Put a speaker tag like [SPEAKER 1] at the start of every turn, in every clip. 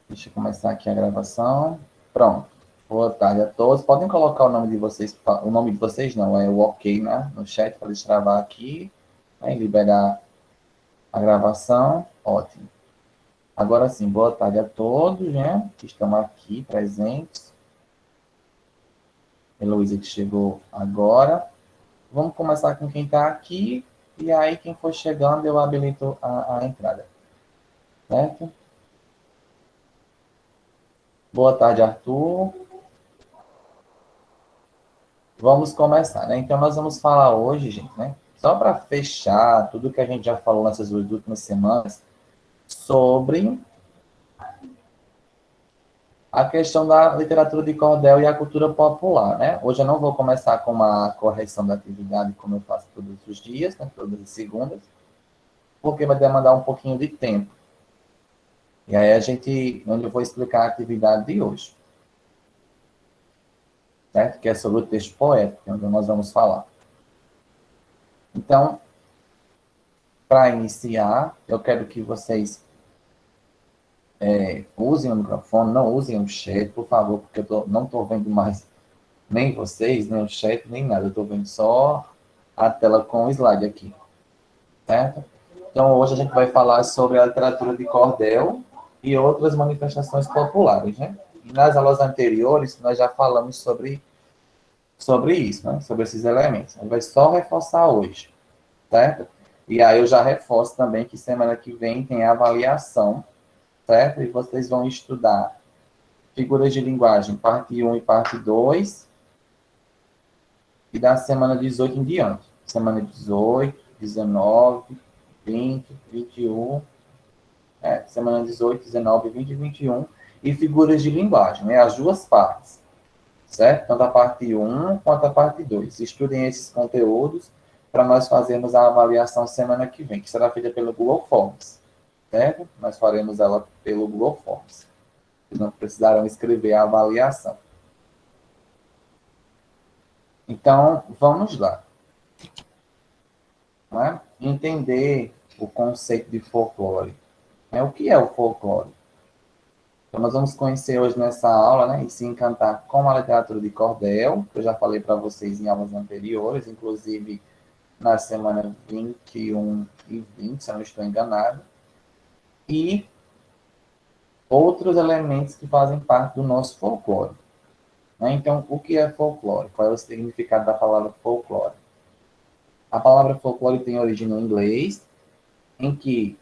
[SPEAKER 1] Deixa eu começar aqui a gravação. Pronto. Boa tarde a todos. Podem colocar o nome de vocês, o nome de vocês não, é o ok, né? No chat para destravar aqui, né? E liberar a gravação. Ótimo. Agora sim, boa tarde a todos, né? Que estão aqui presentes. Heloísa que chegou agora. Vamos começar com quem está aqui. E aí, quem for chegando, eu habilito a entrada. Certo? Boa tarde, Arthur. Vamos começar, né? Então, nós vamos falar hoje, gente, né? Só para fechar tudo que a gente já falou nessas duas últimas semanas sobre a questão da literatura de cordel e a cultura popular, né? Hoje eu não vou começar com uma correção da atividade, como eu faço todos os dias, né? Todas as segundas, porque vai demandar um pouquinho de tempo. E aí onde eu vou explicar a atividade de hoje, certo? Que é sobre o texto poético, onde nós vamos falar. Então, para iniciar, eu quero que vocês usem o microfone, não usem o chat, por favor, porque não estou vendo mais nem vocês, nem o chat, nem nada. Eu estou vendo só a tela com o slide aqui, certo? Então, hoje a gente vai falar sobre a literatura de cordel e outras manifestações populares, né? E nas aulas anteriores, nós já falamos sobre isso, né? Sobre esses elementos. A gente vai só reforçar hoje, certo? E aí eu já reforço também que semana que vem tem a avaliação, certo? E vocês vão estudar figuras de linguagem, parte 1 e parte 2, e da semana 18 em diante. Semana 18, 19, 20, 21, semana 18, 19, 20 e 21, e figuras de linguagem, né? As duas partes, certo? Tanto a parte 1 quanto a parte 2. Estudem esses conteúdos para nós fazermos a avaliação semana que vem, que será feita pelo Google Forms, certo? Nós faremos ela pelo Google Forms. Vocês não precisarão escrever a avaliação. Então, vamos lá. Né? Entender o conceito de folclore. O que é o folclore? Então, nós vamos conhecer hoje nessa aula, né, e se encantar com a literatura de cordel, que eu já falei para vocês em aulas anteriores, inclusive na semana 21 e 20, se eu não estou enganado, e outros elementos que fazem parte do nosso folclore. Né? Então, o que é folclore? Qual é o significado da palavra folclore? A palavra folclore tem origem no inglês, em que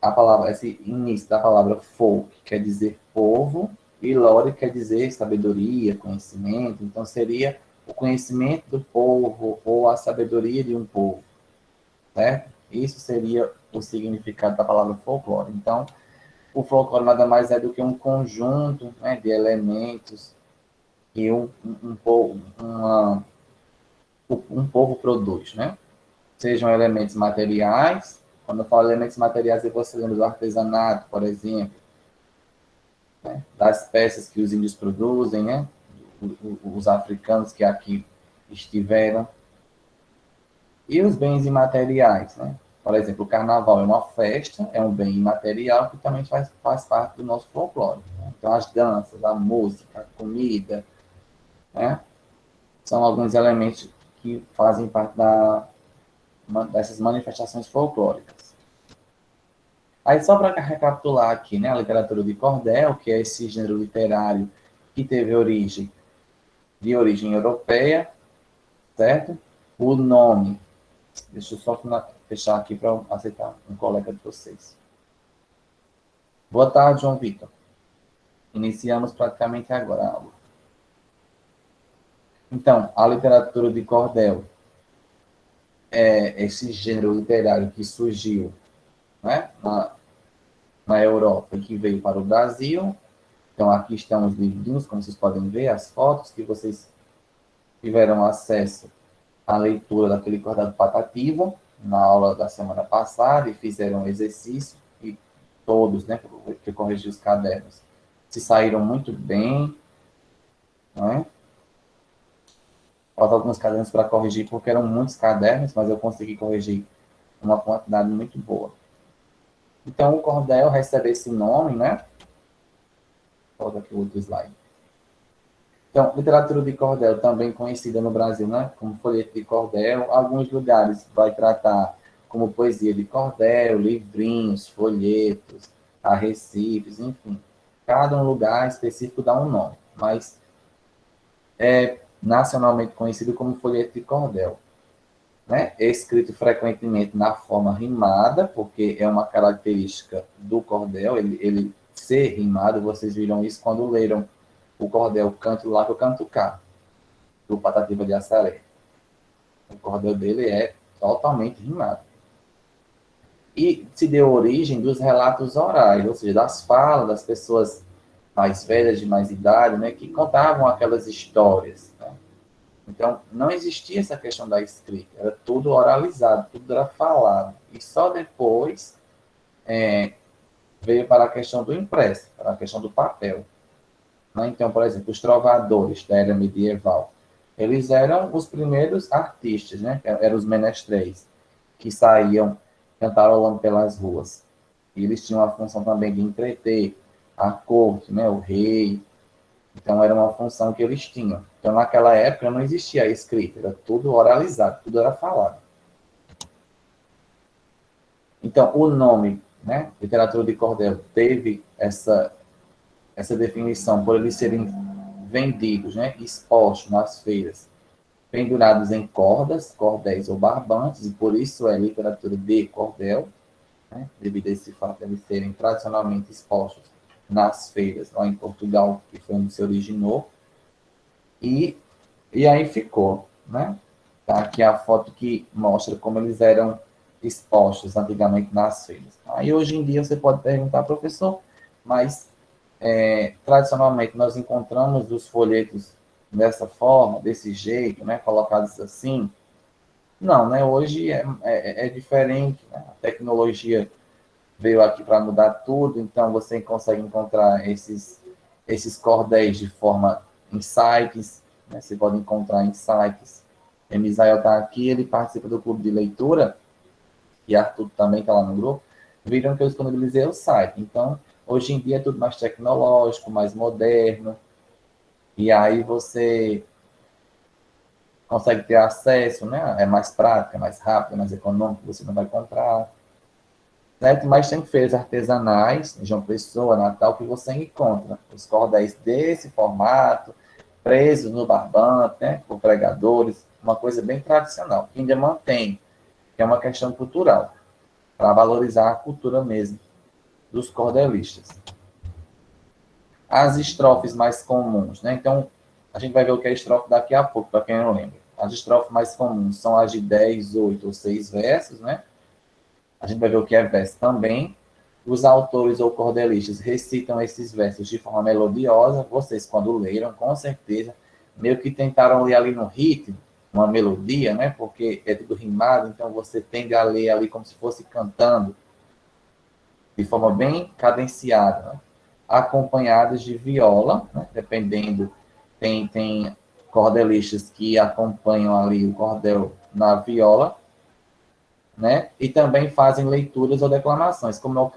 [SPEAKER 1] a palavra, esse início da palavra folk quer dizer povo, e lore quer dizer sabedoria, conhecimento. Então, seria o conhecimento do povo ou a sabedoria de um povo, certo? Isso seria o significado da palavra folclore. Então, o folclore nada mais é do que um conjunto, né, de elementos que um povo produz, né? Sejam elementos materiais. Quando eu falo elementos materiais, você lembra do artesanato, por exemplo, né? Das peças que os índios produzem, né? Os africanos que aqui estiveram. E os bens imateriais, né? Por exemplo, o carnaval é uma festa, é um bem imaterial que também faz parte do nosso folclore. Né? Então, as danças, a música, a comida, né? São alguns elementos que fazem parte dessas manifestações folclóricas. Aí, só para recapitular aqui, né, a literatura de cordel, que é esse gênero literário que teve de origem europeia, certo? O nome, deixa eu só fechar aqui para aceitar um colega de vocês. Boa tarde, João Vitor. Iniciamos praticamente agora a aula. Então, a literatura de cordel é esse gênero literário que surgiu, né, na Europa e que veio para o Brasil. Então, aqui estão os livrinhos, como vocês podem ver, as fotos que vocês tiveram acesso à leitura daquele cordel Patativa na aula da semana passada e fizeram um exercício, e todos, né, que corrigiram os cadernos, se saíram muito bem, né? Faltam alguns cadernos para corrigir, porque eram muitos cadernos, mas eu consegui corrigir uma quantidade muito boa. Então, o cordel recebe esse nome, né, Volta aqui o outro slide. Então, literatura de cordel, também conhecida no Brasil, né, como folheto de cordel. Alguns lugares vai tratar como poesia de cordel, livrinhos, folhetos, arrecifes, enfim. Cada um lugar específico dá um nome, mas é nacionalmente conhecido como folheto de cordel. Né? É escrito frequentemente na forma rimada, porque é uma característica do cordel, ele ser rimado. Vocês viram isso quando leram o cordel Canto Lá que eu Canto Cá, do Patativa de Assaré. O cordel dele é totalmente rimado. E se deu origem dos relatos orais, ou seja, das falas das pessoas mais velhas, de mais idade, né, que contavam aquelas histórias. Né? Então, não existia essa questão da escrita, era tudo oralizado, tudo era falado. E só depois veio para a questão do impresso, para a questão do papel. Né? Então, por exemplo, os trovadores da era medieval, eles eram os primeiros artistas, né? Eram os menestréis, que saíam cantarolando pelas ruas. E eles tinham a função também de entreter a corte, né? O rei. Então, era uma função que eles tinham. Então, naquela época, não existia a escrita, era tudo oralizado, tudo era falado. Então, o nome, né, literatura de cordel, teve essa definição por eles serem vendidos, né, expostos nas feiras, pendurados em cordas, cordéis ou barbantes, e por isso é literatura de cordel, né, devido a esse fato de eles serem tradicionalmente expostos nas feiras, lá em Portugal, que foi onde se originou, e aí ficou, né? Tá aqui a foto que mostra como eles eram expostos antigamente nas feiras. Aí hoje em dia você pode perguntar, professor, mas tradicionalmente nós encontramos os folhetos dessa forma, desse jeito, né? Colocados assim? Não, né? Hoje é diferente, né? A tecnologia veio aqui para mudar tudo, então você consegue encontrar esses cordéis de forma em sites, né? Você pode encontrar em sites. Misael está aqui, ele participa do clube de leitura, e Arthur também está lá no grupo. Viram que eu disponibilizei o site. Então, hoje em dia é tudo mais tecnológico, mais moderno, e aí você consegue ter acesso, né? É mais prático, é mais rápido, é mais econômico, você não vai comprar. Certo? Mas tem feiras artesanais, em João Pessoa, Natal, que você encontra os cordéis desse formato, presos no barbante, né, por pregadores, uma coisa bem tradicional, que ainda mantém, que é uma questão cultural, para valorizar a cultura mesmo dos cordelistas. As estrofes mais comuns, né? Então, a gente vai ver o que é estrofe daqui a pouco, para quem não lembra. As estrofes mais comuns são as de 10, 8 ou 6 versos, né? A gente vai ver o que é verso também. Os autores ou cordelistas recitam esses versos de forma melodiosa. Vocês, quando leram, com certeza, meio que tentaram ler ali no ritmo, uma melodia, né? Porque é tudo rimado, então você tende a ler ali como se fosse cantando, de forma bem cadenciada, né? Acompanhados de viola, né? Dependendo, tem cordelistas que acompanham ali o cordel na viola, né? E também fazem leituras ou declamações, como é o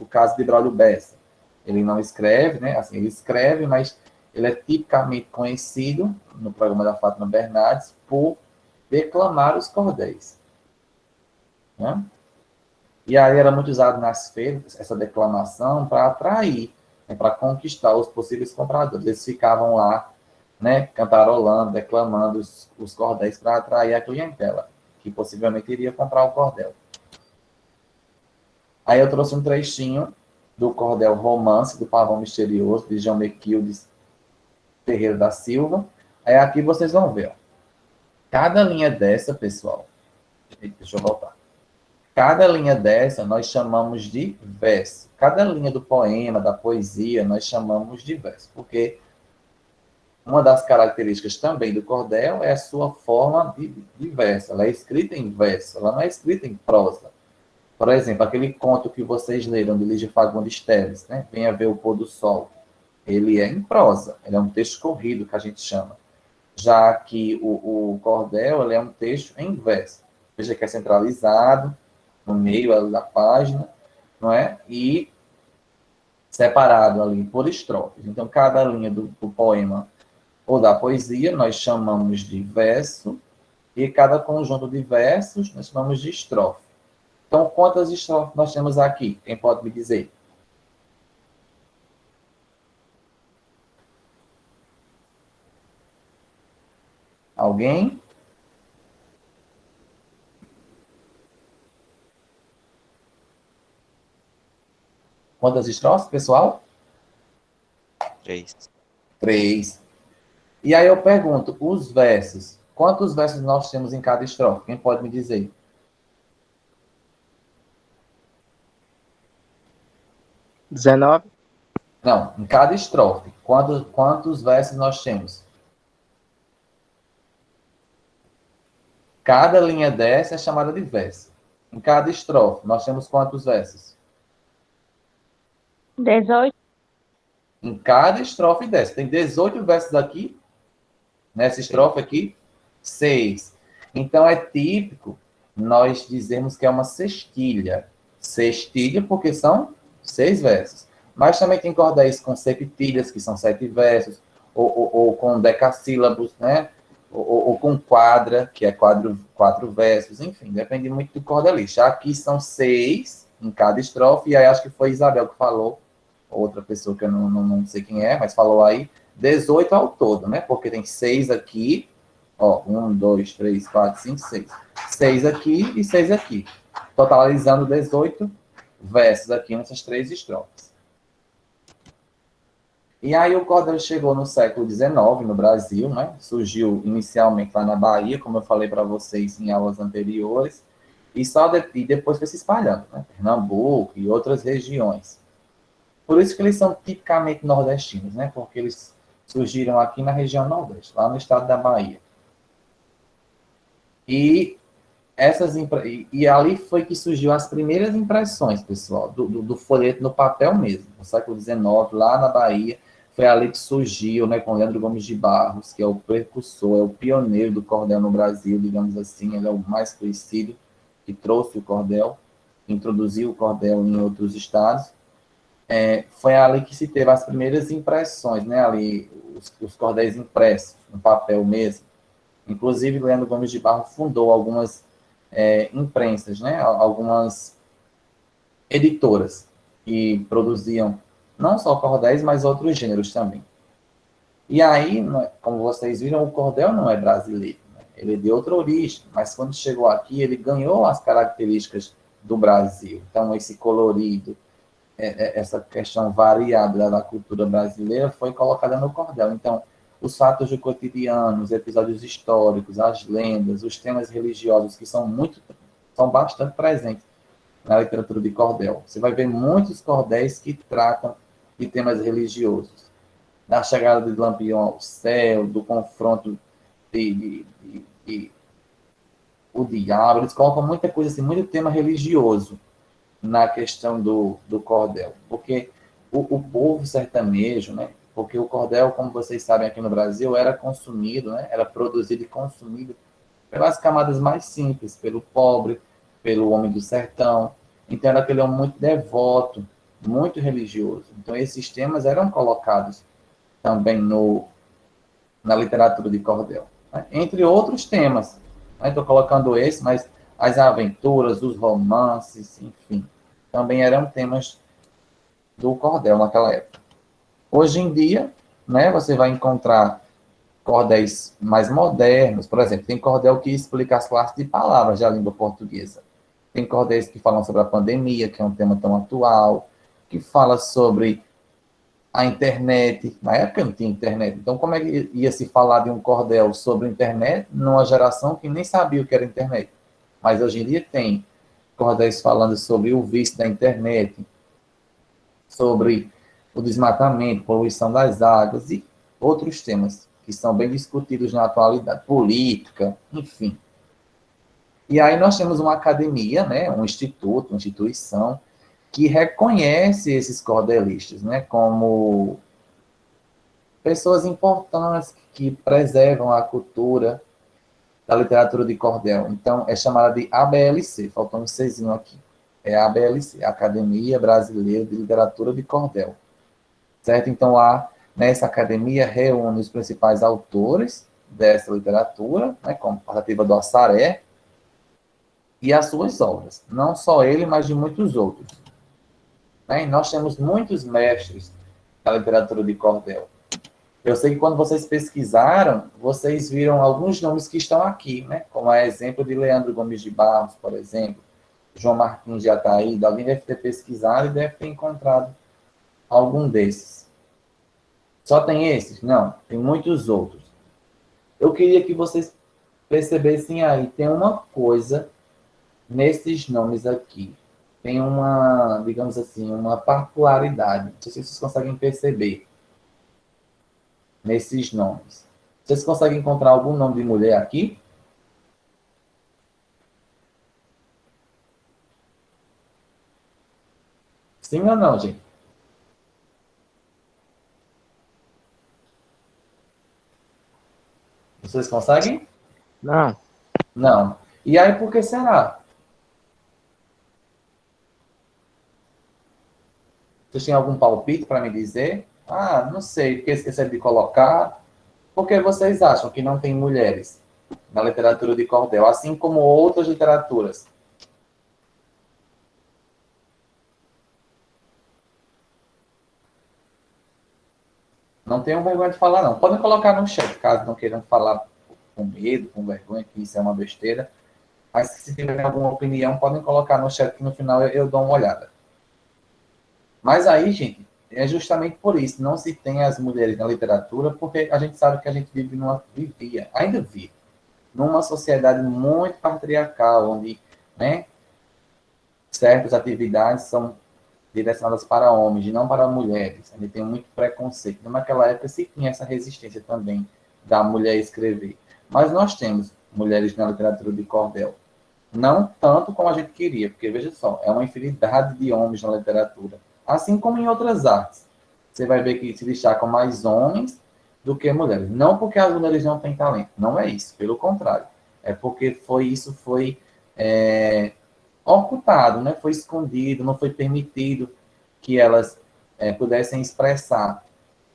[SPEAKER 1] caso de Braulio Bessa. Ele não escreve, né? Assim, ele escreve, mas ele é tipicamente conhecido no programa da Fátima Bernardes por declamar os cordéis, né? E aí era muito usado nas feiras essa declamação para atrair, né? Para conquistar os possíveis compradores. Eles ficavam lá, né? Cantarolando, declamando os cordéis para atrair a clientela que possivelmente iria comprar o cordel. Aí eu trouxe um trechinho do cordel Romance, do Pavão Misterioso, de João Mequildes Ferreira da Silva. Aí aqui vocês vão ver. Ó. Cada linha dessa, pessoal, deixa eu voltar. Cada linha dessa nós chamamos de verso. Cada linha do poema, da poesia, nós chamamos de verso. Porque uma das características também do cordel é a sua forma de verso. Ela é escrita em verso, ela não é escrita em prosa. Por exemplo, aquele conto que vocês leram de Lígia Fagundes Telles, né? Venha ver o pôr do sol. Ele é em prosa, ele é um texto corrido, que a gente chama. Já que o cordel, ele é um texto em verso. Veja que é centralizado, no meio da página, não é? E separado ali por estrofes. Então, cada linha do poema ou da poesia nós chamamos de verso, e cada conjunto de versos nós chamamos de estrofe. Então, quantas estrofes nós temos aqui? Quem pode me dizer? Alguém? Quantas estrofes, pessoal?
[SPEAKER 2] 3.
[SPEAKER 1] 3. E aí eu pergunto, os versos, quantos versos nós temos em cada estrofe? Quem pode me dizer?
[SPEAKER 3] 19.
[SPEAKER 1] Não, em cada estrofe, quantos versos nós temos? Cada linha dessa é chamada de verso. Em cada estrofe, nós temos quantos versos?
[SPEAKER 4] 18.
[SPEAKER 1] Em cada estrofe dessa. Tem 18 versos aqui. Nessa estrofe aqui, 6. Então, é típico nós dizermos que é uma sextilha. Sextilha porque são 6 versos. Mas também tem cordéis com septilhas, que são 7 versos, ou com decassílabos, né? Ou com quadra, que é 4 versos, enfim, depende muito do cordelista. Aqui são 6 em cada estrofe, e aí acho que foi Isabel que falou, outra pessoa que eu não sei quem é, mas falou aí, 18 ao todo, né? Porque tem 6 aqui, ó, 1, 2, 3, 4, 5, 6. 6 aqui e 6 aqui. Totalizando 18 versos aqui nessas 3 estrofes. E aí o cordel chegou no século XIX, no Brasil, né? Surgiu inicialmente lá na Bahia, como eu falei para vocês em aulas anteriores, e depois foi se espalhando, né? Pernambuco e outras regiões. Por isso que eles são tipicamente nordestinos, né? Porque eles surgiram aqui na região nordeste, lá no estado da Bahia. E ali foi que surgiu as primeiras impressões, pessoal, do folheto no papel mesmo, no século XIX, lá na Bahia. Foi ali que surgiu, né, com Leandro Gomes de Barros, que é o precursor, é o pioneiro do cordel no Brasil, digamos assim, ele é o mais conhecido, que trouxe o cordel, introduziu o cordel em outros estados. Foi ali que se teve as primeiras impressões, né, ali, os cordéis impressos, no papel mesmo. Inclusive, Leandro Gomes de Barros fundou algumas imprensas, né, algumas editoras que produziam não só cordéis, mas outros gêneros também. E aí, como vocês viram, o cordel não é brasileiro, né? Ele é de outra origem, mas quando chegou aqui, ele ganhou as características do Brasil. Então, esse colorido, essa questão variada da cultura brasileira foi colocada no cordel. Então, os fatos do cotidiano, os episódios históricos, as lendas, os temas religiosos que são bastante presentes na literatura de cordel. Você vai ver muitos cordéis que tratam de temas religiosos. Da chegada de Lampião ao céu, do confronto o diabo, eles colocam muita coisa assim, muito tema religioso na questão do cordel. Porque o povo sertanejo, né? Porque o cordel, como vocês sabem aqui no Brasil, era consumido, né? Era produzido e consumido pelas camadas mais simples, pelo pobre, pelo homem do sertão. Então, era aquele homem muito devoto, muito religioso. Então, esses temas eram colocados também na literatura de cordel, né? Entre outros temas. Estou colocando esse, mas as aventuras, os romances, enfim, também eram temas do cordel naquela época. Hoje em dia, né, você vai encontrar cordéis mais modernos, por exemplo, tem cordel que explica as classes de palavras da língua portuguesa. Tem cordéis que falam sobre a pandemia, que é um tema tão atual, que fala sobre a internet. Na época não tinha internet, então como é que ia se falar de um cordel sobre a internet numa geração que nem sabia o que era internet? Mas hoje em dia tem cordéis falando sobre o vício da internet, sobre o desmatamento, poluição das águas e outros temas que são bem discutidos na atualidade, política, enfim. E aí nós temos uma academia, né, um instituto, uma instituição, que reconhece esses cordelistas, né, como pessoas importantes que preservam a cultura da literatura de cordel. Então, é chamada de ABLC, faltou um Czinho aqui. É a ABLC, Academia Brasileira de Literatura de Cordel. certo? Então, lá, nessa academia, reúne os principais autores dessa literatura, né, como Patativa do Assaré, e as suas obras. Não só ele, mas de muitos outros. Né? E nós temos muitos mestres da literatura de cordel. Eu sei que quando vocês pesquisaram, vocês viram alguns nomes que estão aqui, né? Como a exemplo de Leandro Gomes de Barros, por exemplo, João Martins de Ataída. Alguém deve ter pesquisado e deve ter encontrado algum desses. Só tem esses? Não, tem muitos outros. Eu queria que vocês percebessem aí, tem uma coisa nesses nomes aqui. Tem uma, digamos assim, uma particularidade. Não sei se vocês conseguem perceber nesses nomes. Vocês conseguem encontrar algum nome de mulher aqui? Sim ou não, gente? Vocês conseguem?
[SPEAKER 3] Não.
[SPEAKER 1] Não. E aí, por que será? Vocês têm algum palpite para me dizer? Ah, não sei, porque esqueceram de colocar. Por que vocês acham que não tem mulheres na literatura de cordel, assim como outras literaturas? Não tenham vergonha de falar, não. Podem colocar no chat, caso não queiram falar com medo, com vergonha, que isso é uma besteira. Mas se tiverem alguma opinião, podem colocar no chat, que no final eu dou uma olhada. Mas aí, gente, é justamente por isso, não se tem as mulheres na literatura, porque a gente sabe que a gente ainda vive, numa sociedade muito patriarcal, onde, né, certas atividades são direcionadas para homens e não para mulheres. A gente tem muito preconceito. Naquela época se tinha essa resistência também da mulher escrever. Mas nós temos mulheres na literatura de cordel. Não tanto como a gente queria, porque veja só, é uma infinidade de homens na literatura, assim como em outras artes. Você vai ver que se destacam mais homens do que mulheres. Não porque as mulheres não têm talento, não é isso, pelo contrário. É porque foi ocultado, né? Foi escondido, não foi permitido que elas pudessem expressar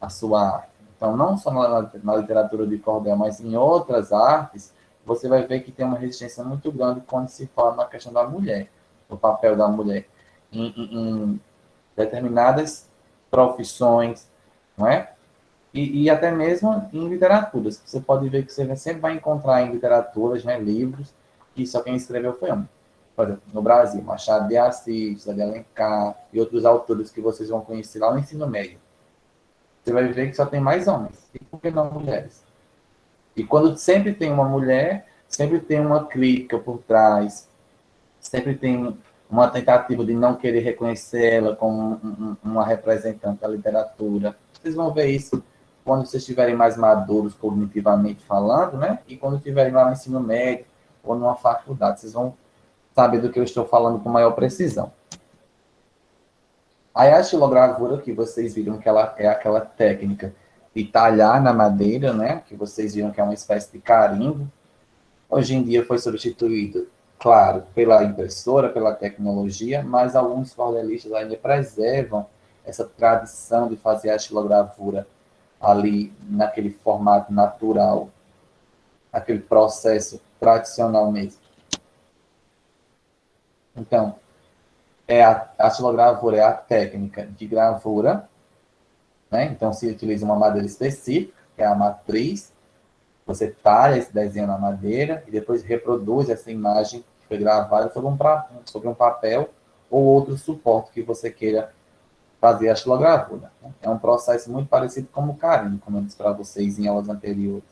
[SPEAKER 1] a sua arte. Então, não só na literatura de cordel, mas em outras artes, você vai ver que tem uma resistência muito grande quando se fala na questão da mulher, o papel da mulher em determinadas profissões, não é? E até mesmo em literaturas. Você pode ver que você sempre vai encontrar em literaturas, né, livros, que só quem escreveu foi homem. Por exemplo, no Brasil, Machado de Assis, José de Alencar e outros autores que vocês vão conhecer lá no ensino médio. Você vai ver que só tem mais homens. E por que não mulheres? E quando sempre tem uma mulher, sempre tem uma crítica por trás, sempre tem uma tentativa de não querer reconhecê-la como uma representante da literatura. Vocês vão ver isso quando vocês estiverem mais maduros cognitivamente falando, né? E quando estiverem lá no ensino médio ou numa faculdade, vocês vão saber do que eu estou falando com maior precisão. Aí a estilogravura, que vocês viram que ela é aquela técnica de talhar na madeira, né? Que vocês viram que é uma espécie de carimbo. Hoje em dia foi substituído, claro, pela impressora, pela tecnologia, mas alguns cordelistas ainda preservam essa tradição de fazer a estilogravura ali naquele formato natural, aquele processo tradicional mesmo. Então, a estilogravura é a técnica de gravura, né? Então se utiliza uma madeira específica, que é a matriz, você talha esse desenho na madeira e depois reproduz essa imagem que foi gravada sobre um papel ou outro suporte que você queira fazer a estilogravura. É um processo muito parecido com o carimbo, como eu disse para vocês em aulas anteriores.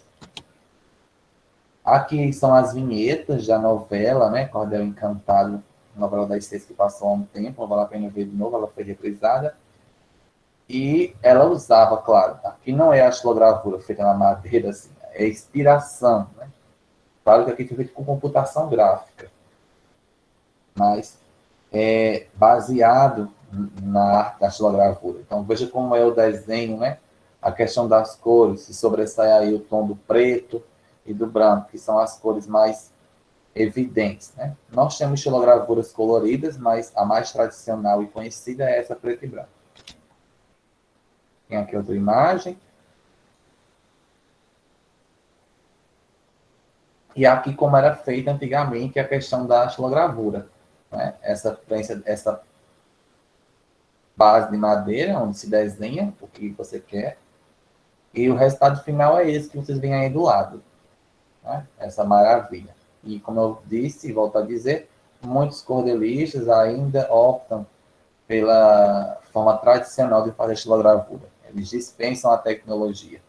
[SPEAKER 1] Aqui são as vinhetas da novela, né? Cordel Encantado, novela das seis que passou há um tempo, não vale a pena ver de novo, ela foi reprisada. E ela usava, claro, aqui não é a estilogravura feita na madeira, assim, é inspiração, né? Claro que aqui foi feito com computação gráfica, mas é baseado na arte da estilogravura. Então, veja como é o desenho, né? A questão das cores, se sobressai aí o tom do preto e do branco, que são as cores mais evidentes, né? Nós temos estilogravuras coloridas, mas a mais tradicional e conhecida é essa preta e branca. Tem aqui outra imagem. E aqui como era feita antigamente a questão da xilogravura, né? Essa base de madeira, onde se desenha o que você quer, e o resultado final é esse que vocês veem aí do lado, né? Essa maravilha. E como eu disse, e volto a dizer, muitos cordelistas ainda optam pela forma tradicional de fazer xilogravura. Eles dispensam a tecnologia.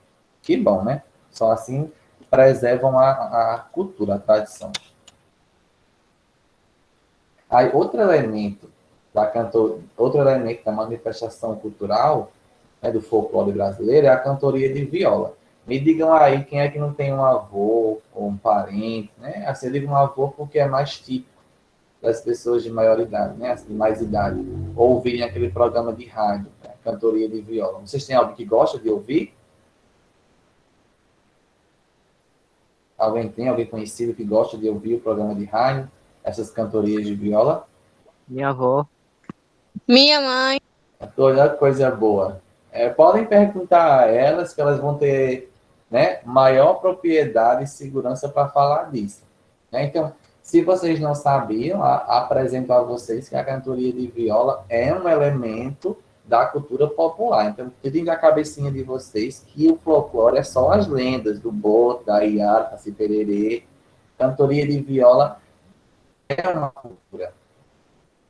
[SPEAKER 1] Que bom, né? Só assim preservam a cultura, a tradição. Aí, outro elemento da manifestação cultural, né, do folclore brasileiro é a cantoria de viola. Me digam aí quem é que não tem um avô ou um parente, né? Assim, eu digo um avô porque é mais típico das pessoas de maior idade, né? Assim, de mais idade, ouvirem aquele programa de rádio, né? Cantoria de viola. Vocês têm alguém que gosta de ouvir? Alguém conhecido que gosta de ouvir o programa de rádio, essas cantorias de viola?
[SPEAKER 3] Minha avó.
[SPEAKER 4] Minha mãe.
[SPEAKER 1] Olha que coisa boa. Podem perguntar a elas que elas vão ter, né, maior propriedade e segurança para falar disso. Né? Então, se vocês não sabiam, apresento a vocês que a cantoria de viola é um elemento da cultura popular. Então, tirem da cabecinha de vocês que o folclore é só as lendas do Boto, da Iara, Saci Pererê. Cantoria de viola é uma cultura,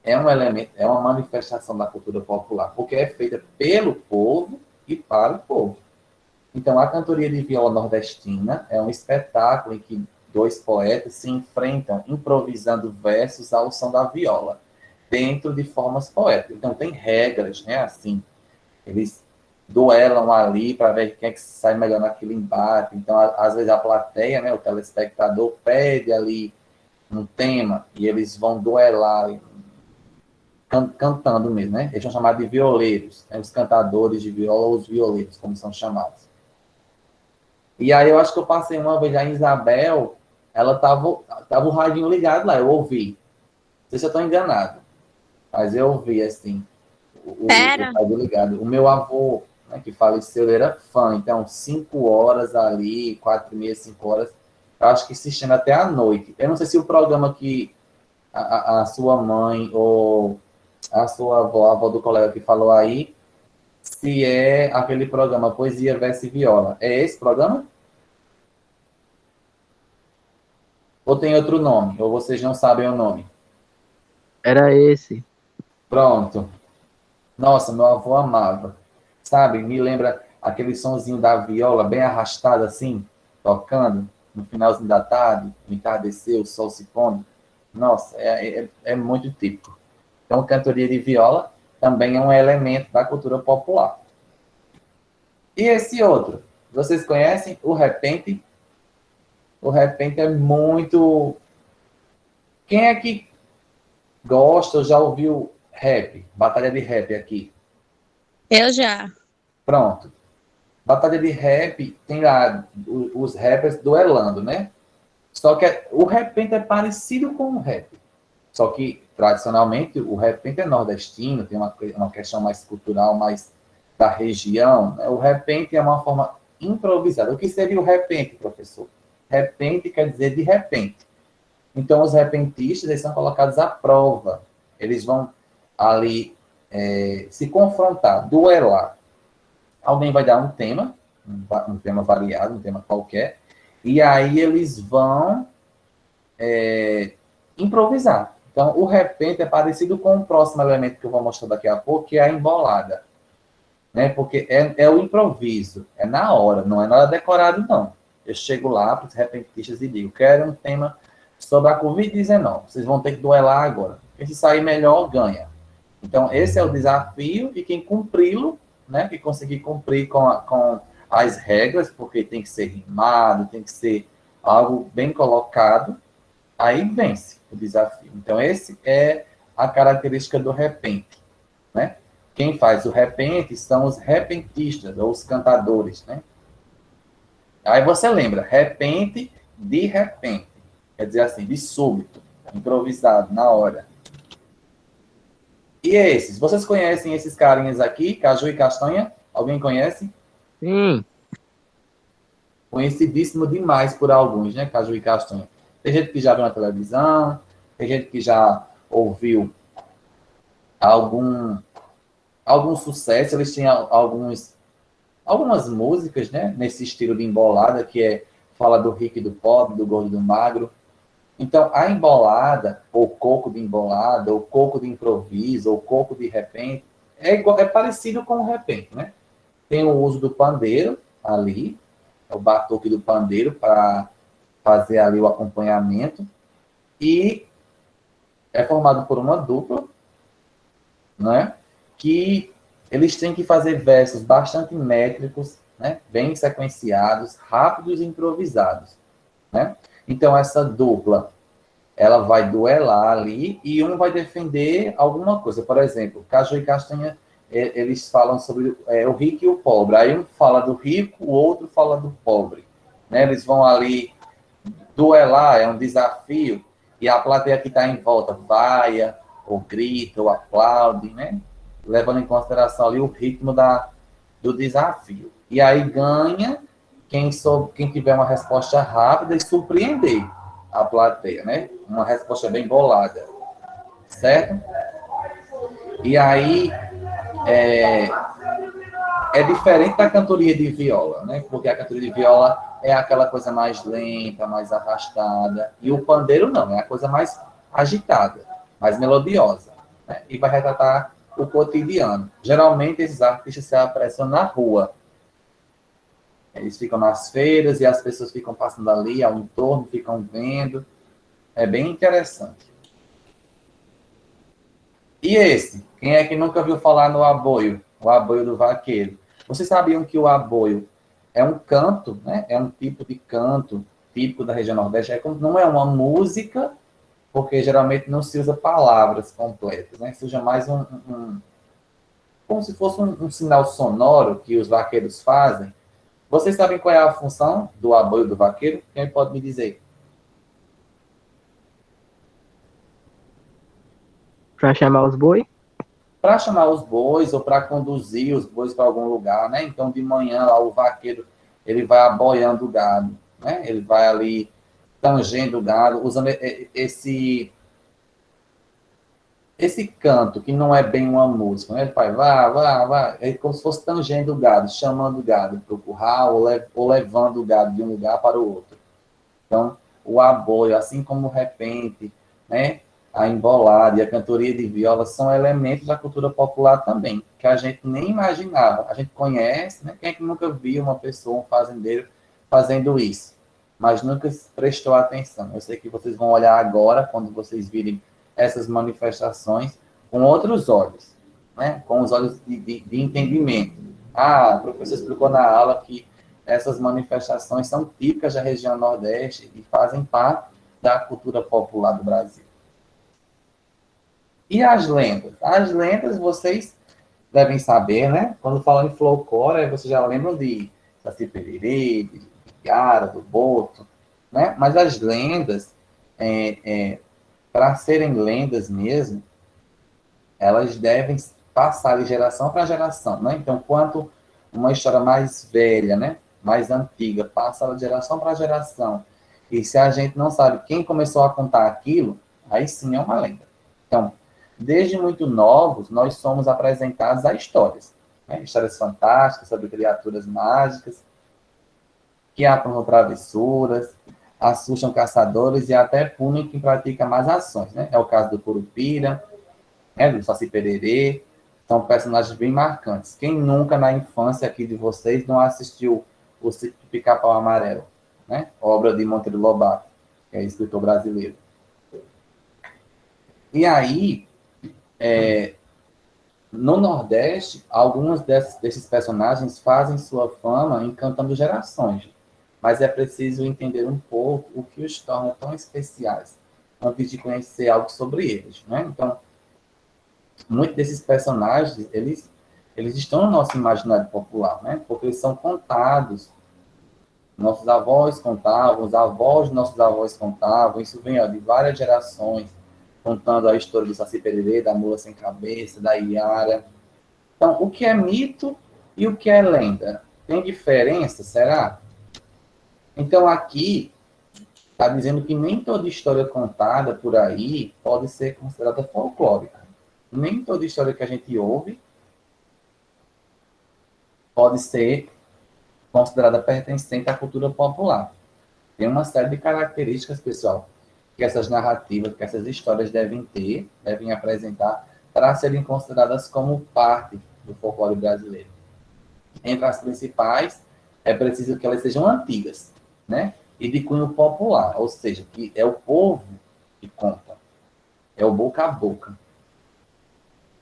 [SPEAKER 1] é um elemento, é uma manifestação da cultura popular, porque é feita pelo povo e para o povo. Então, a cantoria de viola nordestina é um espetáculo em que dois poetas se enfrentam improvisando versos ao som da viola, dentro de formas poéticas. Então, tem regras, né? Assim, eles duelam ali para ver quem é que sai melhor naquele embate. Então, às vezes a plateia, né, o telespectador pede ali um tema e eles vão duelar ali, cantando mesmo, né? Eles são chamados de violeiros, né? Os cantadores de viola ou os violeiros, como são chamados. E aí eu acho que eu passei uma vez já em Isabel, ela tava o radinho ligado lá, eu ouvi. Não sei se eu estou enganado, mas eu ouvi, assim, o rádio ligado. O meu avô, né, que faleceu, ele era fã, então 5 horas ali, 4h30, 5 horas, eu acho que assistindo até à noite. Eu não sei se o programa que a sua mãe ou a sua avó, a avó do colega que falou aí, se é aquele programa Poesia, Verso e Viola. É esse programa? Ou tem outro nome? Ou vocês não sabem o nome?
[SPEAKER 3] Era esse.
[SPEAKER 1] Pronto. Nossa, meu avô amava. Sabe, me lembra aquele sonzinho da viola bem arrastado assim, tocando no finalzinho da tarde, no entardecer, o sol se pondo. Nossa, é muito típico. Então, cantoria de viola também é um elemento da cultura popular. E esse outro? Vocês conhecem o repente? O repente é muito... Quem é que gosta ou já ouviu rap? Batalha de rap aqui.
[SPEAKER 4] Eu já.
[SPEAKER 1] Pronto. Batalha de rap tem lá os rappers duelando, né? Só que o repente é parecido com o rap. Só que, tradicionalmente, o repente é nordestino, tem uma questão mais cultural, mais da região. Né? O repente é uma forma improvisada. O que seria o repente, professor? Repente quer dizer de repente. Então, os repentistas eles são colocados à prova. Eles vão ali se confrontar, duelar. Alguém vai dar um tema variado, um tema qualquer, e aí eles vão improvisar. Então, o repente é parecido com o próximo elemento que eu vou mostrar daqui a pouco, que é a embolada. Né? Porque é o improviso, é na hora, não é nada decorado, não. Eu chego lá para os repentistas e digo, quero um tema sobre a Covid-19. Vocês vão ter que duelar agora. Quem se sair melhor, ganha. Então, esse é o desafio, e quem cumpri-lo, né, que conseguir cumprir com as regras, porque tem que ser rimado, tem que ser algo bem colocado, aí vence o desafio. Então, esse é a característica do repente, né? Quem faz o repente são os repentistas, ou os cantadores, né? Aí você lembra, repente, de repente. Quer dizer assim, de súbito, improvisado, na hora. E esses? Vocês conhecem esses carinhas aqui, Caju e Castanha? Alguém conhece?
[SPEAKER 3] Sim.
[SPEAKER 1] Conhecidíssimo demais por alguns, né? Caju e Castanha. Tem gente que já viu na televisão, tem gente que já ouviu algum, algum sucesso, eles têm algumas músicas, né? Nesse estilo de embolada, que fala do rico e do pobre, do gordo e do magro. Então, a embolada, ou coco de embolada, ou coco de improviso, ou coco de repente, é parecido com o repente, né? Tem o uso do pandeiro ali, o batuque do pandeiro para fazer ali o acompanhamento, e é formado por uma dupla, né? Que eles têm que fazer versos bastante métricos, né? Bem sequenciados, rápidos e improvisados, né? Então, essa dupla ela vai duelar ali e um vai defender alguma coisa. Por exemplo, Caju e Castanha, eles falam sobre o rico e o pobre. Aí um fala do rico, o outro fala do pobre. Né? Eles vão ali duelar, é um desafio, e a plateia que está em volta vaia, ou grita, ou aplaude, né? Levando em consideração ali o ritmo do desafio. E aí ganha quem tiver uma resposta rápida e surpreender a plateia, né? Uma resposta bem bolada, certo? E aí é diferente da cantoria de viola, né? Porque a cantoria de viola é aquela coisa mais lenta, mais arrastada, e o pandeiro não, é a coisa mais agitada, mais melodiosa, né? E vai retratar o cotidiano. Geralmente esses artistas se apresentam na rua. Eles ficam nas feiras e as pessoas ficam passando ali ao entorno, ficam vendo. É bem interessante. E esse? Quem é que nunca ouviu falar no aboio? O aboio do vaqueiro. Vocês sabiam que o aboio é um canto, né? É um tipo de canto típico da região Nordeste. Não é uma música, porque geralmente não se usa palavras completas, né? Se usa mais como se fosse um sinal sonoro que os vaqueiros fazem. Vocês sabem qual é a função do aboio do vaqueiro? Quem pode me dizer?
[SPEAKER 3] Pra chamar os boi?
[SPEAKER 1] Para chamar os bois ou para conduzir os bois para algum lugar, né? Então, de manhã, lá, o vaqueiro, ele vai aboiando o gado, né? Ele vai ali tangendo o gado, usando esse canto, que não é bem uma música, né? Ele faz, vá, vá, vá, é como se fosse tangendo o gado, chamando o gado para o curral, ou levando o gado de um lugar para o outro. Então, o aboio, assim como o repente, né? A embolada e a cantoria de viola são elementos da cultura popular também, que a gente nem imaginava. A gente conhece, né? Quem é que nunca viu uma pessoa, um fazendeiro, fazendo isso? Mas nunca prestou atenção. Eu sei que vocês vão olhar agora, quando vocês virem essas manifestações, com outros olhos, né? Com os olhos de entendimento. Ah, o professor explicou na aula que essas manifestações são típicas da região Nordeste e fazem parte da cultura popular do Brasil. E as lendas? As lendas vocês devem saber, né? Quando falam em folclore, vocês já lembram de Saci Pererê, de Yara, do Boto, né? Mas as lendas, para serem lendas mesmo, elas devem passar de geração para geração, né? Então, quanto uma história mais velha, né? Mais antiga, passa de geração para geração, e se a gente não sabe quem começou a contar aquilo, aí sim é uma lenda. Então, desde muito novos, nós somos apresentados a histórias. Né? Histórias fantásticas sobre criaturas mágicas, que aprontam travessuras, assustam caçadores e até punem quem pratica más ações. Né? É o caso do Curupira, do Saci Pererê, são personagens bem marcantes. Quem nunca na infância aqui de vocês não assistiu o Sítio do Pica-Pau Amarelo, né? Obra de Monteiro Lobato, que é escritor brasileiro. E aí, no Nordeste, alguns desses personagens fazem sua fama encantando gerações, mas é preciso entender um pouco o que os torna tão especiais, antes de conhecer algo sobre eles, né? Então, muitos desses personagens, eles estão no nosso imaginário popular, né? Porque eles são contados. Nossos avós contavam, os avós de nossos avós contavam, isso vem de várias gerações, contando a história do Saci Pererê, da Mula Sem Cabeça, da Iara. Então, o que é mito E o que é lenda? Tem diferença, será? Então, aqui, está dizendo que nem toda história contada por aí pode ser considerada folclórica. Nem toda história que a gente ouve pode ser considerada pertencente à cultura popular. Tem uma série de características, pessoal, que essas narrativas, que essas histórias devem ter, devem apresentar, para serem consideradas como parte do folclore brasileiro. Entre as principais, é preciso que elas sejam antigas, né? E de cunho popular, ou seja, que é o povo que conta, é o boca a boca.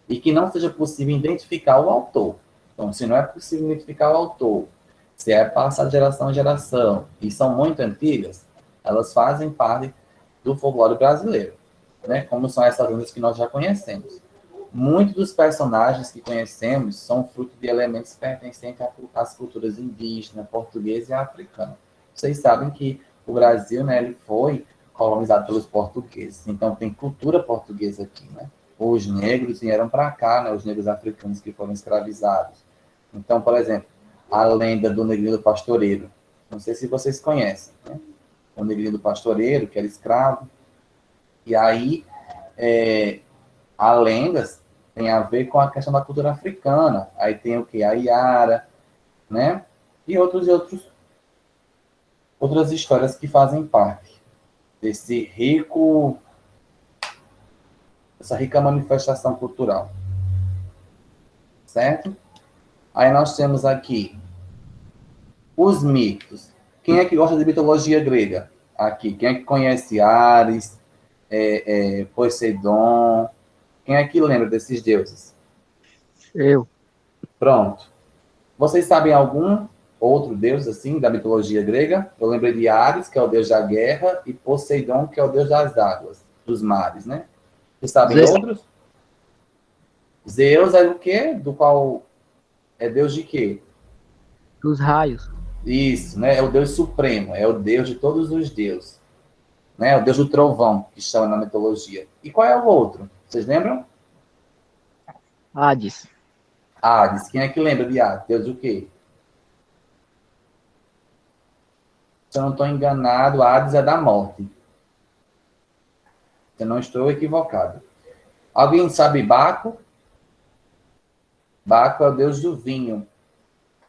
[SPEAKER 1] E que não seja possível identificar o autor. Então, se não é possível identificar o autor, se é passado de geração em geração, e são muito antigas, elas fazem parte do folclore brasileiro, né? Como são essas lendas que nós já conhecemos. Muitos dos personagens que conhecemos são fruto de elementos pertencentes às culturas indígenas, portuguesa e africana. Vocês sabem que o Brasil, né, ele foi colonizado pelos portugueses, então tem cultura portuguesa aqui, né? Os negros vieram para cá, né, os negros africanos que foram escravizados. Então, por exemplo, a lenda do Negrinho do Pastoreiro, não sei se vocês conhecem, né? O Negrinho do Pastoreiro, que era escravo, e aí a lendas tem a ver com a questão da cultura africana. Aí tem o que? A Iara, né? E outras histórias que fazem parte desse essa rica manifestação cultural. Certo? Aí nós temos aqui os mitos. Quem é que gosta de mitologia grega? Aqui. Quem é que conhece Ares, Poseidon? Quem é que lembra desses deuses?
[SPEAKER 3] Eu.
[SPEAKER 1] Pronto. Vocês sabem algum outro deus, assim, da mitologia grega? Eu lembrei de Ares, que é o deus da guerra, e Poseidon, que é o deus das águas, dos mares, né? Vocês sabem
[SPEAKER 3] Zeus.
[SPEAKER 1] outros? Zeus é o quê? Do qual é deus de quê?
[SPEAKER 3] Dos raios.
[SPEAKER 1] Isso, né? É o deus supremo, é o deus de todos os deuses. Né? É o deus do trovão, que chama na mitologia. E qual é o outro? Vocês lembram?
[SPEAKER 3] Hades.
[SPEAKER 1] Hades. Quem é que lembra de Hades? Deus do quê? Se eu não estou enganado, Hades é da morte. Se eu não estou equivocado. Alguém sabe Baco? Baco é o deus do vinho.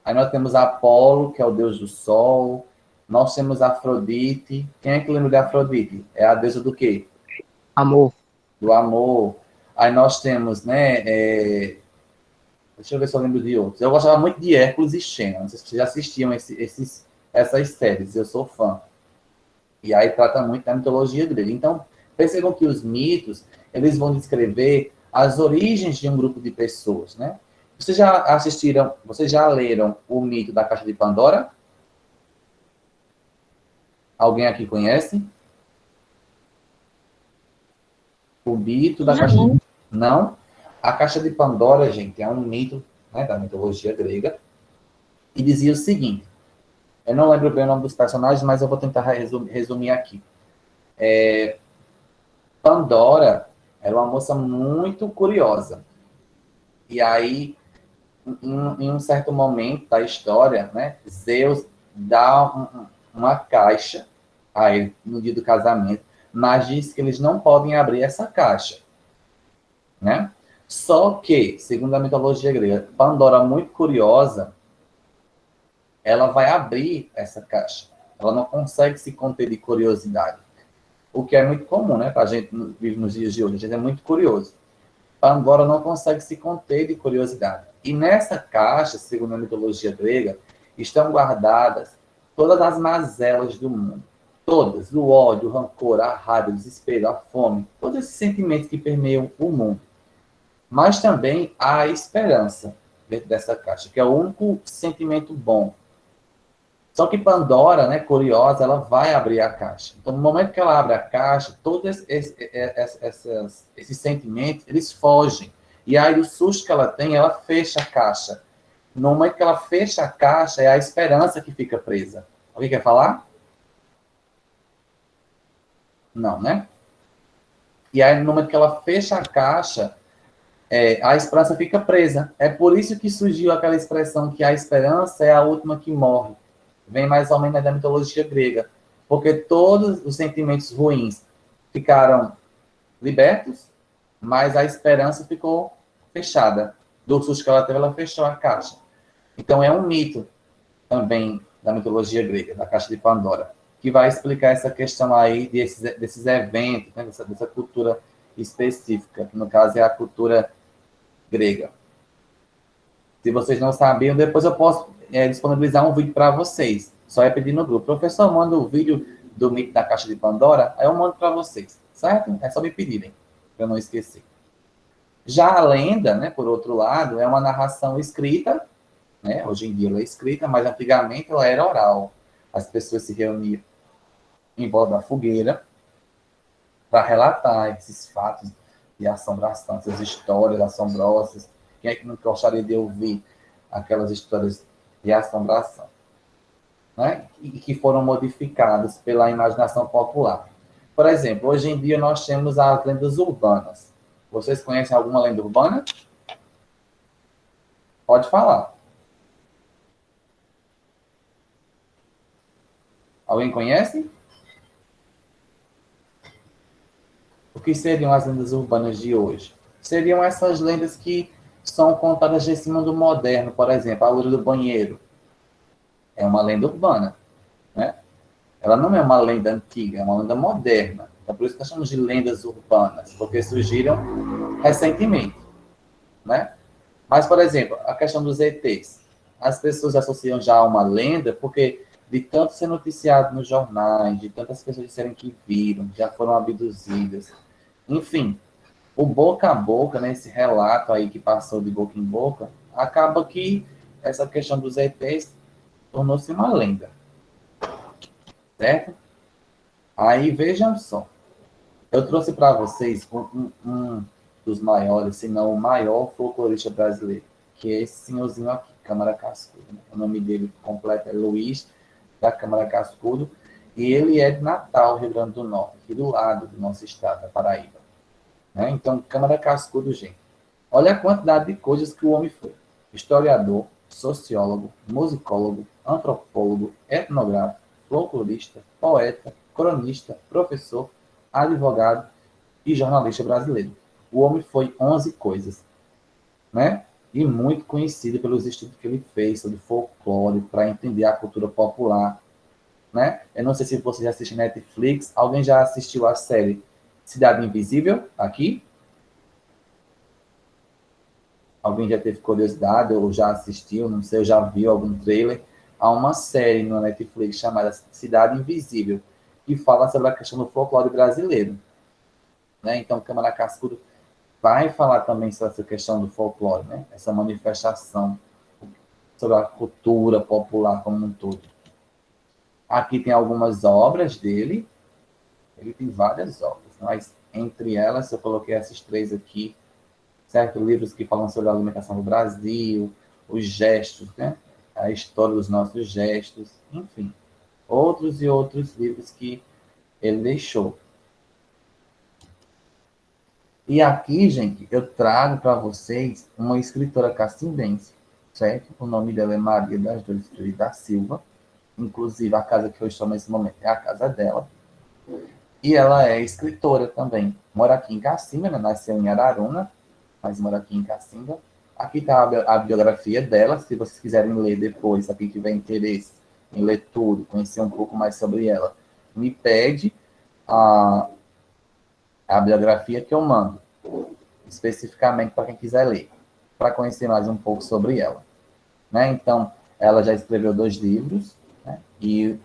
[SPEAKER 1] Aí nós temos Apolo, que é o deus do sol. Nós temos Afrodite. Quem é que lembra de Afrodite? É a deusa do quê?
[SPEAKER 3] Amor.
[SPEAKER 1] Do amor. Aí nós temos, né? Deixa eu ver se eu lembro de outros. Eu gostava muito de Hércules e Xena. Não sei se vocês já assistiam essas séries. Eu sou fã. E aí trata muito da mitologia grega. Então, percebam que os mitos, eles vão descrever as origens de um grupo de pessoas, né? Vocês já leram o mito da Caixa de Pandora? Alguém aqui conhece? O mito da Caixa de... Não? A Caixa de Pandora, gente, é um mito, né, da mitologia grega, e dizia o seguinte, eu não lembro bem o nome dos personagens, mas eu vou tentar resumir aqui. Pandora era uma moça muito curiosa. E aí, em um certo momento da história, né, Zeus dá uma caixa a ele no dia do casamento, mas diz que eles não podem abrir essa caixa, né? Só que, segundo a mitologia grega, Pandora, muito curiosa, ela vai abrir essa caixa. Ela não consegue se conter de curiosidade. O que é muito comum, né? Para a gente vive nos dias de hoje. A gente é muito curioso. Pandora não consegue se conter de curiosidade. E nessa caixa, segundo a mitologia grega, estão guardadas todas as mazelas do mundo. Todas. O ódio, o rancor, a raiva, o desespero, a fome. Todos esses sentimentos que permeiam o mundo. Mas também há a esperança dentro dessa caixa, que é o único sentimento bom. Só que Pandora, né, curiosa, ela vai abrir a caixa. Então, no momento que ela abre a caixa, todos esses sentimentos, eles fogem. E aí, o susto que ela tem, ela fecha a caixa. No momento que ela fecha a caixa, é a esperança que fica presa. Alguém quer falar? Não, né? E aí, no momento que ela fecha a caixa, a esperança fica presa. É por isso que surgiu aquela expressão que a esperança é a última que morre. Vem mais ou menos da mitologia grega. Porque todos os sentimentos ruins ficaram libertos, mas a esperança ficou fechada. Do susto que ela teve, ela fechou a caixa. Então é um mito também da mitologia grega, da caixa de Pandora, que vai explicar essa questão aí desses eventos, né, dessa cultura específica, que no caso é a cultura grega. Se vocês não sabiam, depois eu posso disponibilizar um vídeo para vocês. Só é pedir no grupo. Professor, manda o vídeo do mito da caixa de Pandora, aí eu mando para vocês, certo? É só me pedirem, para eu não esquecer. Já a lenda, né, por outro lado, é uma narração escrita, né? Hoje em dia ela é escrita, mas antigamente ela era oral. As pessoas se reuniam em volta da fogueira para relatar esses fatos de assombração, essas histórias assombrosas. Quem é que não gostaria de ouvir aquelas histórias de assombração, né? E que foram modificadas pela imaginação popular. Por exemplo, hoje em dia nós temos as lendas urbanas. Vocês conhecem alguma lenda urbana? Pode falar. Alguém conhece? O que seriam as lendas urbanas de hoje? Seriam essas lendas que são contadas desse mundo moderno, por exemplo, a loira do banheiro. É uma lenda urbana, né? Ela não é uma lenda antiga, é uma lenda moderna. Então, por isso que nós chamamos de lendas urbanas, porque surgiram recentemente, né? Mas, por exemplo, a questão dos ETs. As pessoas associam já a uma lenda porque de tanto ser noticiado nos jornais, de tantas pessoas disserem que viram, já foram abduzidas. Enfim, o boca a boca, né, esse relato aí que passou de boca em boca, acaba que essa questão dos ETs tornou-se uma lenda. Certo? Aí vejam só. Eu trouxe para vocês um dos maiores, se não o maior folclorista brasileiro, que é esse senhorzinho aqui, Câmara Cascudo. Né? O nome dele completo é Luiz da Câmara Cascudo, e ele é de Natal, Rio Grande do Norte, aqui do lado do nosso estado, da Paraíba. Né? Então, Câmara Cascudo, gente. Olha a quantidade de coisas que o homem foi. Historiador, sociólogo, musicólogo, antropólogo, etnógrafo, folclorista, poeta, cronista, professor, advogado e jornalista brasileiro. O homem foi 11 coisas, né? E muito conhecido pelos estudos que ele fez sobre folclore, para entender a cultura popular, né? Eu não sei se você já assiste Netflix. Alguém já assistiu a série Cidade Invisível aqui? Alguém já teve curiosidade ou já assistiu, não sei, ou já viu algum trailer? Há uma série no Netflix chamada Cidade Invisível, que fala sobre a questão do folclore brasileiro. Né? Então, Câmara Cascudo vai falar também sobre essa questão do folclore, né? Essa manifestação sobre a cultura popular como um todo. Aqui tem algumas obras dele. Ele tem várias obras, mas entre elas eu coloquei esses 3 aqui, certo? Livros que falam sobre a alimentação do Brasil, os gestos, né? A história dos nossos gestos, enfim. Outros e outros livros que ele deixou. E aqui, gente, eu trago para vocês uma escritora cacimbense, certo? O nome dela é Maria das Dores Freire da Silva. Inclusive, a casa que eu estou nesse momento é a casa dela. E ela é escritora também. Mora aqui em Cacimba, né? Nasceu em Araruna, mas mora aqui em Cacimba. Aqui está a biografia dela, se vocês quiserem ler depois, a quem tiver interesse em ler tudo, conhecer um pouco mais sobre ela, me pede a biografia que eu mando, especificamente para quem quiser ler, para conhecer mais um pouco sobre ela. Né? Então, ela já escreveu 2 livros, né? E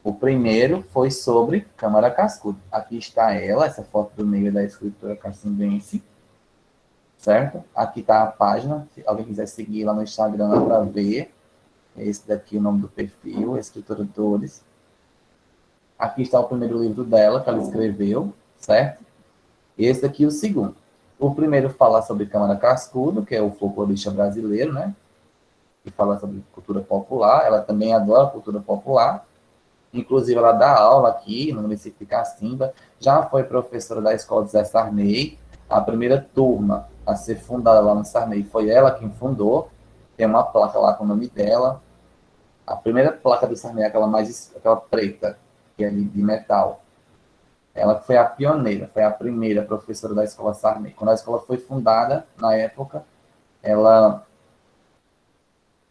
[SPEAKER 1] o primeiro foi sobre Câmara Cascudo. Aqui está ela, essa foto do meio da escritora cacimbense, certo? Aqui está a página, se alguém quiser seguir lá no Instagram para ver. Esse daqui é o nome do perfil, Escritora Dores. Aqui está o primeiro livro dela, que ela escreveu, certo? Esse aqui é o segundo. O primeiro fala sobre Câmara Cascudo, que é o folclorista brasileiro, né? Que fala sobre cultura popular. Ela também adora cultura popular. Inclusive, ela dá aula aqui no município de Cacimba. Já foi professora da Escola José Sarney. A primeira turma a ser fundada lá no Sarney foi ela quem fundou. Tem uma placa lá com o nome dela. A primeira placa do Sarney é aquela preta, que é de metal. Ela foi a pioneira, foi a primeira professora da escola Sarney. Quando a escola foi fundada, na época, ela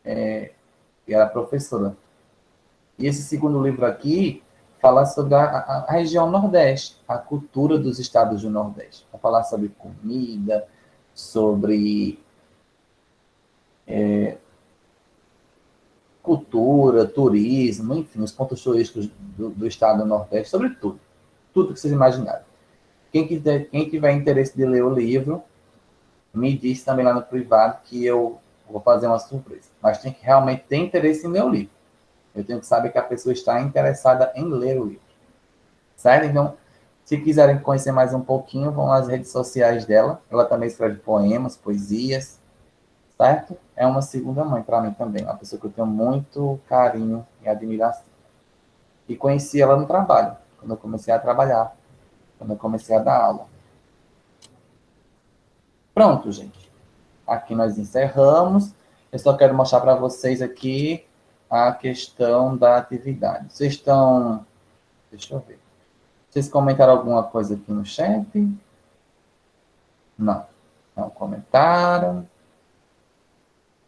[SPEAKER 1] era professora. E esse segundo livro aqui fala sobre a região Nordeste, a cultura dos estados do Nordeste. Vai falar sobre comida, sobre cultura, turismo, enfim, os pontos turísticos do estado do Nordeste, sobre tudo. Tudo que vocês imaginarem. Quem tiver interesse de ler o livro, me diz também lá no privado que eu vou fazer uma surpresa. Mas tem que realmente ter interesse em ler o livro. Eu tenho que saber que a pessoa está interessada em ler o livro. Certo? Então, se quiserem conhecer mais um pouquinho, vão nas redes sociais dela. Ela também escreve poemas, poesias. Certo? É uma segunda mãe para mim também. Uma pessoa que eu tenho muito carinho e admiração. E conheci ela no trabalho, quando eu comecei a trabalhar, quando eu comecei a dar aula. Pronto, gente. Aqui nós encerramos. Eu só quero mostrar para vocês aqui a questão da atividade. Vocês estão... Deixa eu ver. Vocês comentaram alguma coisa aqui no chat? Não. Não comentaram.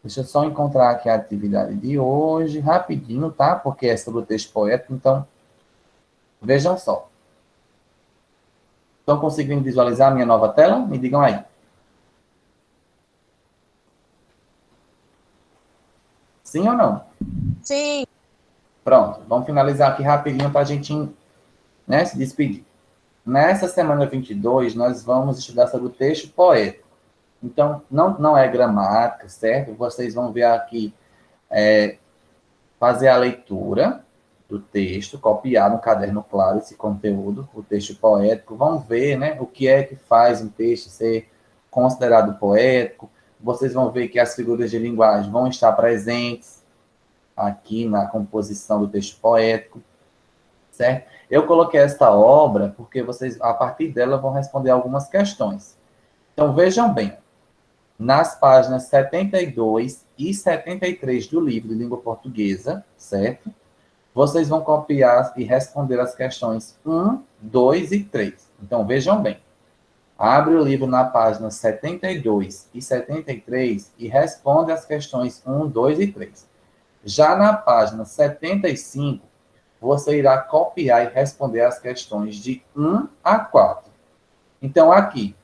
[SPEAKER 1] Deixa eu só encontrar aqui a atividade de hoje, rapidinho, tá? Porque é sobre o texto poético, então, vejam só. Estão conseguindo visualizar a minha nova tela? Me digam aí. Sim ou não?
[SPEAKER 4] Sim.
[SPEAKER 1] Pronto, vamos finalizar aqui rapidinho para a gente, né, se despedir. Nessa semana 22, nós vamos estudar sobre o texto poético. Então, não é gramática, certo? Vocês vão ver aqui, fazer a leitura do texto, copiar no caderno claro esse conteúdo, o texto poético. Vão ver, né, o que é que faz um texto ser considerado poético. Vocês vão ver que as figuras de linguagem vão estar presentes aqui na composição do texto poético, certo? Eu coloquei esta obra porque vocês, a partir dela, vão responder algumas questões. Então, vejam bem, nas páginas 72 e 73 do livro de língua portuguesa, certo? Vocês vão copiar e responder as questões 1, 2 e 3. Então, vejam bem. Abre o livro na página 72 e 73 e responde as questões 1, 2 e 3. Já na página 75, você irá copiar e responder as questões de 1 a 4. Então, aqui,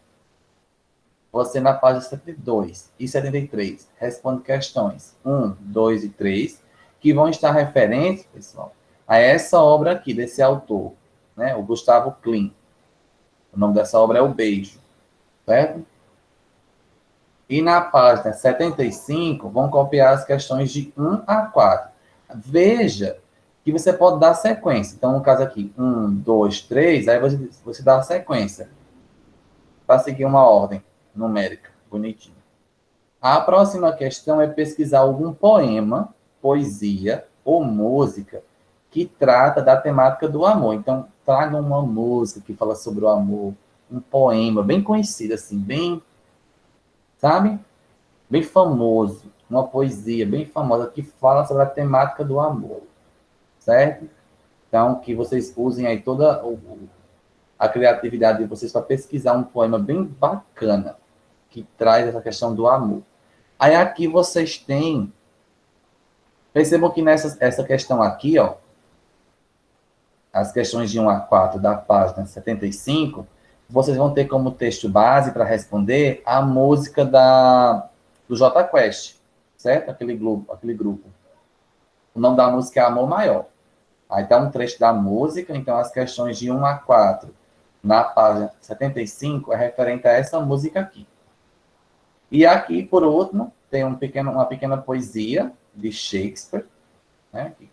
[SPEAKER 1] você na página 72 e 73 responde questões 1, 2 e 3, que vão estar referentes, pessoal, a essa obra aqui, desse autor, né, o Gustavo Klimt. O nome dessa obra é O Beijo, certo? E na página 75, vão copiar as questões de 1 a 4. Veja que você pode dar sequência. Então, no caso aqui, 1, 2, 3, aí você dá a sequência para seguir uma ordem numérica, bonitinho. A próxima questão é pesquisar algum poema, poesia ou música que trata da temática do amor. Então, traga uma música que fala sobre o amor, um poema bem conhecido, assim, bem, sabe? Bem famoso, uma poesia bem famosa que fala sobre a temática do amor, certo? Então, que vocês usem aí toda a criatividade de vocês para pesquisar um poema bem bacana que traz essa questão do amor. Aí aqui vocês têm, percebam que essa questão aqui, ó, as questões de 1 a 4 da página 75, vocês vão ter como texto base para responder a música do Jota Quest, certo? Aquele grupo. O nome da música é Amor Maior. Aí tá um trecho da música, então as questões de 1 a 4 na página 75 é referente a essa música aqui. E aqui, por último, tem uma pequena poesia de Shakespeare, né, que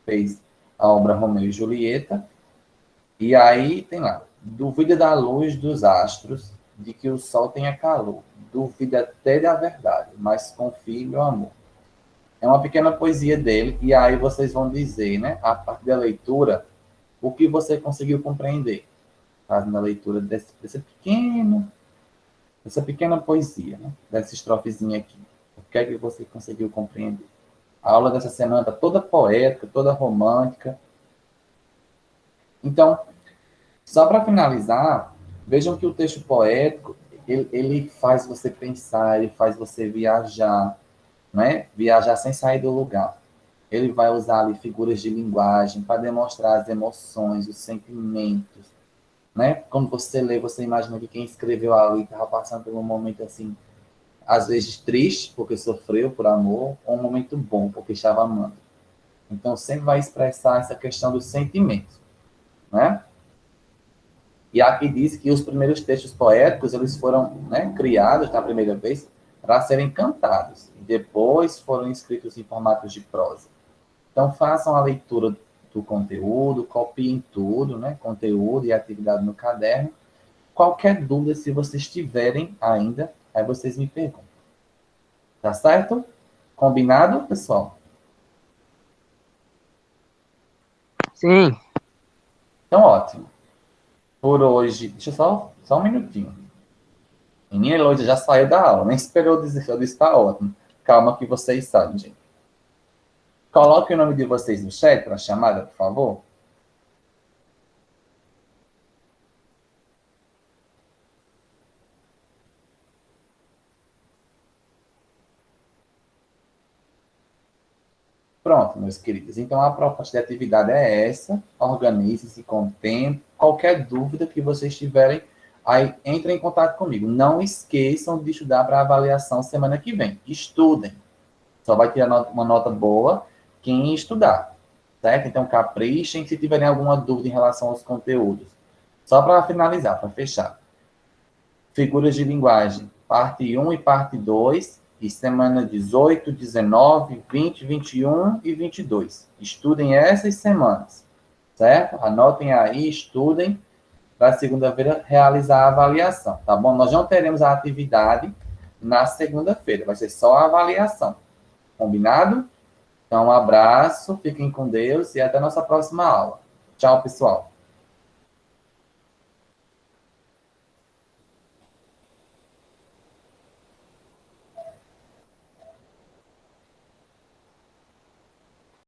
[SPEAKER 1] fez a obra Romeu e Julieta. E aí tem lá, duvida da luz dos astros, de que o sol tenha calor. Duvida até da verdade, mas confie meu amor. É uma pequena poesia dele, e aí vocês vão dizer, né, a partir da leitura, o que você conseguiu compreender. Fazendo a leitura desse essa pequena poesia, né? Dessa estrofezinha aqui. O que é que você conseguiu compreender? A aula dessa semana está toda poética, toda romântica. Então, só para finalizar, vejam que o texto poético, ele faz você pensar, ele faz você viajar, né? Viajar sem sair do lugar. Ele vai usar ali figuras de linguagem para demonstrar as emoções, os sentimentos, né? Quando você lê, você imagina que quem escreveu ali estava passando por um momento assim, às vezes triste, porque sofreu por amor, ou um momento bom, porque estava amando. Então, sempre vai expressar essa questão dos sentimentos, né? E aqui diz que os primeiros textos poéticos, eles foram, né, criados na primeira vez para serem cantados, e depois foram escritos em formatos de prosa. Então, façam a leitura do conteúdo, copiem tudo, né, conteúdo e atividade no caderno. Qualquer dúvida, se vocês tiverem ainda, aí vocês me perguntam. Tá certo? Combinado, pessoal?
[SPEAKER 3] Sim.
[SPEAKER 1] Então, ótimo. Por hoje, deixa eu só um minutinho. Menina Heloísa já saiu da aula, nem esperou dizer que eu disse tá ótimo. Calma que vocês sabem, gente. Coloque o nome de vocês no chat para a chamada, por favor. Pronto, meus queridos. Então, a proposta de atividade é essa. Organize-se com o tempo. Qualquer dúvida que vocês tiverem, aí entrem em contato comigo. Não esqueçam de estudar para a avaliação semana que vem. Estudem. Só vai tirar uma nota boa quem estudar. Certo? Então, caprichem se tiverem alguma dúvida em relação aos conteúdos. Só para finalizar, para fechar. Figuras de linguagem, parte 1 e parte 2. E semana 18, 19, 20, 21 e 22. Estudem essas semanas, certo? Anotem aí, estudem, para segunda-feira realizar a avaliação, tá bom? Nós não teremos a atividade na segunda-feira, vai ser só a avaliação. Combinado? Então, um abraço, fiquem com Deus e até a nossa próxima aula. Tchau, pessoal.